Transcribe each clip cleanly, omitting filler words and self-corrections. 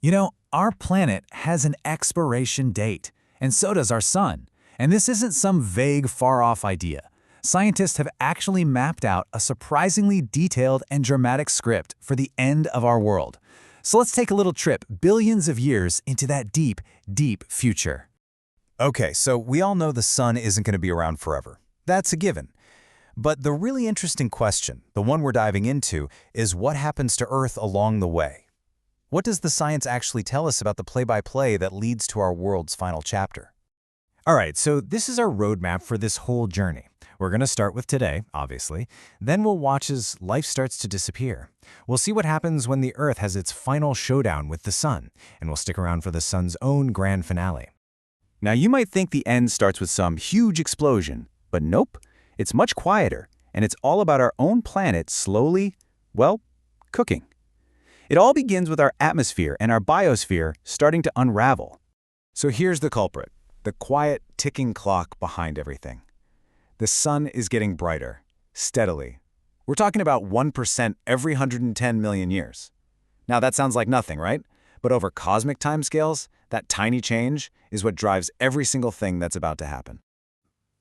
You know, our planet has an expiration date, and so does our sun. And this isn't some vague, far-off idea. Scientists have actually mapped out a surprisingly detailed and dramatic script for the end of our world. So let's take a little trip billions of years into that deep, deep future. Okay, so we all know the sun isn't going to be around forever. That's a given. But the really interesting question, the one we're diving into, is what happens to Earth along the way? What does the science actually tell us about the play-by-play that leads to our world's final chapter? All right, so this is our roadmap for this whole journey. We're going to start with today, obviously. Then we'll watch as life starts to disappear. We'll see what happens when the Earth has its final showdown with the sun, and we'll stick around for the sun's own grand finale. Now, you might think the end starts with some huge explosion, but nope. It's much quieter, and it's all about our own planet slowly, well, cooking. It all begins with our atmosphere and our biosphere starting to unravel. So here's the culprit, the quiet ticking clock behind everything. The sun is getting brighter, steadily. We're talking about 1% every 110 million years. Now that sounds like nothing, right? But over cosmic timescales, that tiny change is what drives every single thing that's about to happen.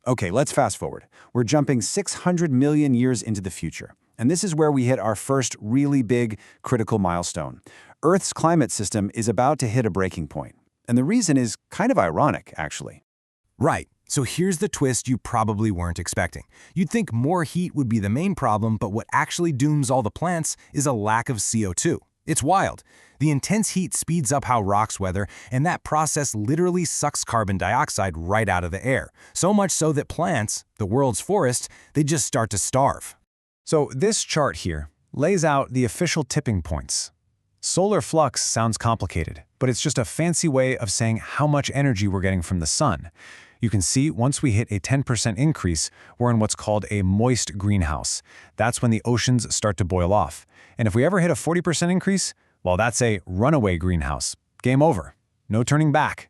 Okay, let's fast forward. We're jumping 600 million years into the future. And this is where we hit our first really big, critical milestone. Earth's climate system is about to hit a breaking point. And the reason is kind of ironic, actually. Right. So here's the twist you probably weren't expecting. You'd think more heat would be the main problem, but what actually dooms all the plants is a lack of CO2. It's wild. The intense heat speeds up how rocks weather, and that process literally sucks carbon dioxide right out of the air. So much so that plants, the world's forests, they just start to starve. So this chart here lays out the official tipping points. Solar flux sounds complicated, but it's just a fancy way of saying how much energy we're getting from the sun. You can see once we hit a 10% increase, we're in what's called a moist greenhouse. That's when the oceans start to boil off. And if we ever hit a 40% increase, well, that's a runaway greenhouse. Game over. No turning back.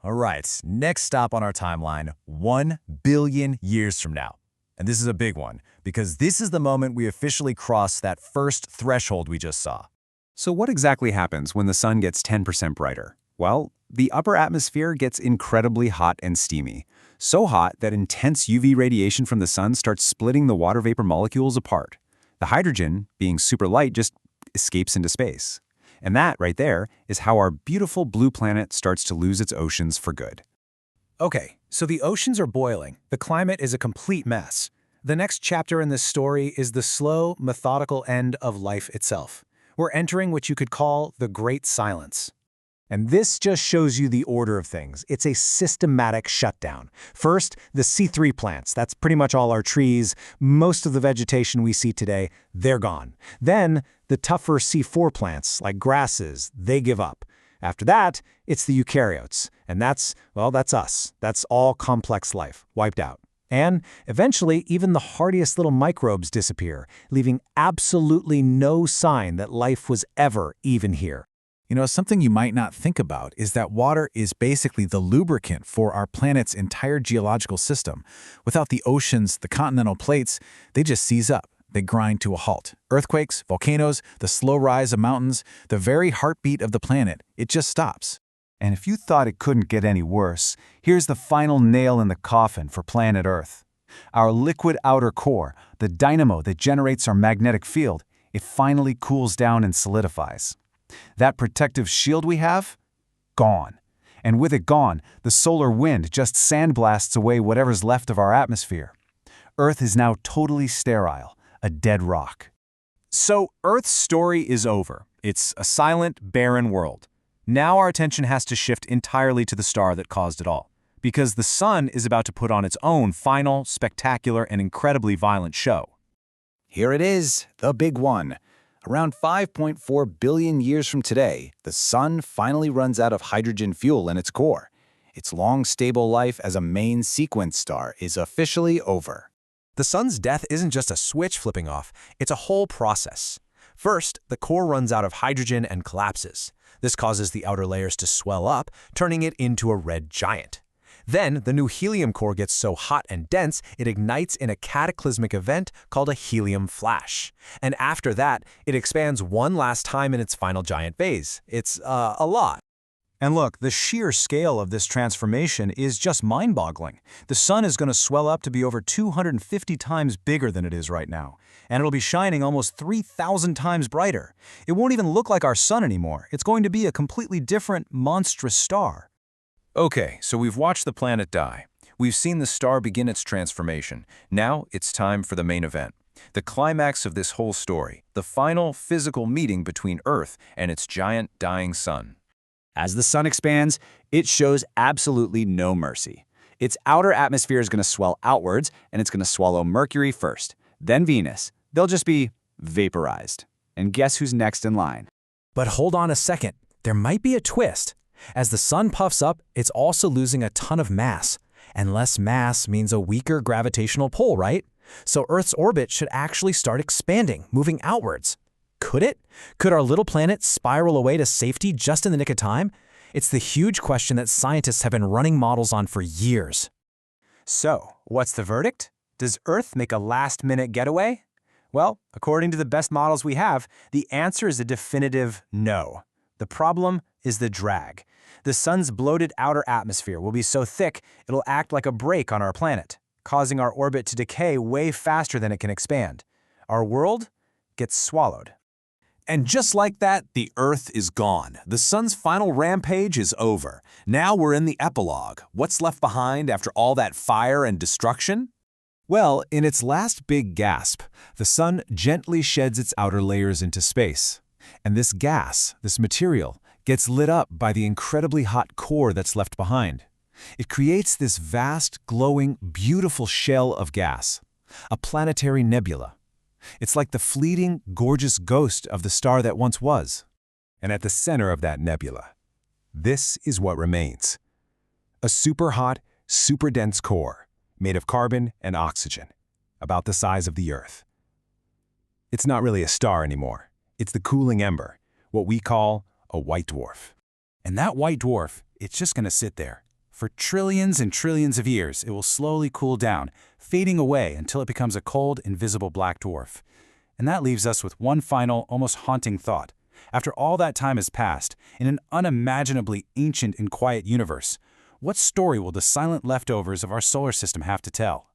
All right, next stop on our timeline, 1 billion years from now. And this is a big one, because this is the moment we officially cross that first threshold we just saw. So what exactly happens when the sun gets 10% brighter? Well, the upper atmosphere gets incredibly hot and steamy. So hot that intense UV radiation from the sun starts splitting the water vapor molecules apart. The hydrogen, being super light, just escapes into space. And that, right there, is how our beautiful blue planet starts to lose its oceans for good. Okay, so the oceans are boiling. The climate is a complete mess. The next chapter in this story is the slow, methodical end of life itself. We're entering what you could call the Great Silence. And this just shows you the order of things. It's a systematic shutdown. First, the C3 plants. That's pretty much all our trees. Most of the vegetation we see today, they're gone. Then, the tougher C4 plants, like grasses, they give up. After that, it's the eukaryotes. And that's us. That's all complex life, wiped out. And eventually, even the hardiest little microbes disappear, leaving absolutely no sign that life was ever even here. You know, something you might not think about is that water is basically the lubricant for our planet's entire geological system. Without the oceans, the continental plates, they just seize up. They grind to a halt. Earthquakes, volcanoes, the slow rise of mountains, the very heartbeat of the planet, it just stops. And if you thought it couldn't get any worse, here's the final nail in the coffin for planet Earth. Our liquid outer core, the dynamo that generates our magnetic field, it finally cools down and solidifies. That protective shield we have? Gone. And with it gone, the solar wind just sandblasts away whatever's left of our atmosphere. Earth is now totally sterile, a dead rock. So Earth's story is over. It's a silent, barren world. Now our attention has to shift entirely to the star that caused it all, because the sun is about to put on its own final, spectacular, and incredibly violent show. Here it is, the big one. Around 5.4 billion years from today, the sun finally runs out of hydrogen fuel in its core. Its long, stable life as a main sequence star is officially over. The sun's death isn't just a switch flipping off, it's a whole process. First, the core runs out of hydrogen and collapses. This causes the outer layers to swell up, turning it into a red giant. Then, the new helium core gets so hot and dense, it ignites in a cataclysmic event called a helium flash. And after that, it expands one last time in its final giant phase. It's, a lot. And look, the sheer scale of this transformation is just mind-boggling. The sun is going to swell up to be over 250 times bigger than it is right now, and it'll be shining almost 3,000 times brighter. It won't even look like our sun anymore. It's going to be a completely different, monstrous star. Okay, so we've watched the planet die. We've seen the star begin its transformation. Now it's time for the main event. The climax of this whole story, the final physical meeting between Earth and its giant dying sun. As the sun expands, it shows absolutely no mercy. Its outer atmosphere is going to swell outwards, and it's going to swallow Mercury first, then Venus. They'll just be vaporized. And guess who's next in line? But hold on a second. There might be a twist. As the sun puffs up, it's also losing a ton of mass. And less mass means a weaker gravitational pull, right? So Earth's orbit should actually start expanding, moving outwards. Could it? Could our little planet spiral away to safety just in the nick of time? It's the huge question that scientists have been running models on for years. So, what's the verdict? Does Earth make a last-minute getaway? Well, according to the best models we have, the answer is a definitive no. The problem is the drag. The sun's bloated outer atmosphere will be so thick it'll act like a brake on our planet, causing our orbit to decay way faster than it can expand. Our world gets swallowed. And just like that, the Earth is gone. The sun's final rampage is over. Now we're in the epilogue. What's left behind after all that fire and destruction? Well, in its last big gasp, the sun gently sheds its outer layers into space. And this gas, this material, gets lit up by the incredibly hot core that's left behind. It creates this vast, glowing, beautiful shell of gas, a planetary nebula. It's like the fleeting, gorgeous ghost of the star that once was. And at the center of that nebula, this is what remains. A super hot, super dense core, made of carbon and oxygen, about the size of the Earth. It's not really a star anymore. It's the cooling ember, what we call a white dwarf. And that white dwarf, it's just going to sit there. For trillions and trillions of years, it will slowly cool down, fading away until it becomes a cold, invisible black dwarf. And that leaves us with one final, almost haunting thought. After all that time has passed, in an unimaginably ancient and quiet universe, what story will the silent leftovers of our solar system have to tell?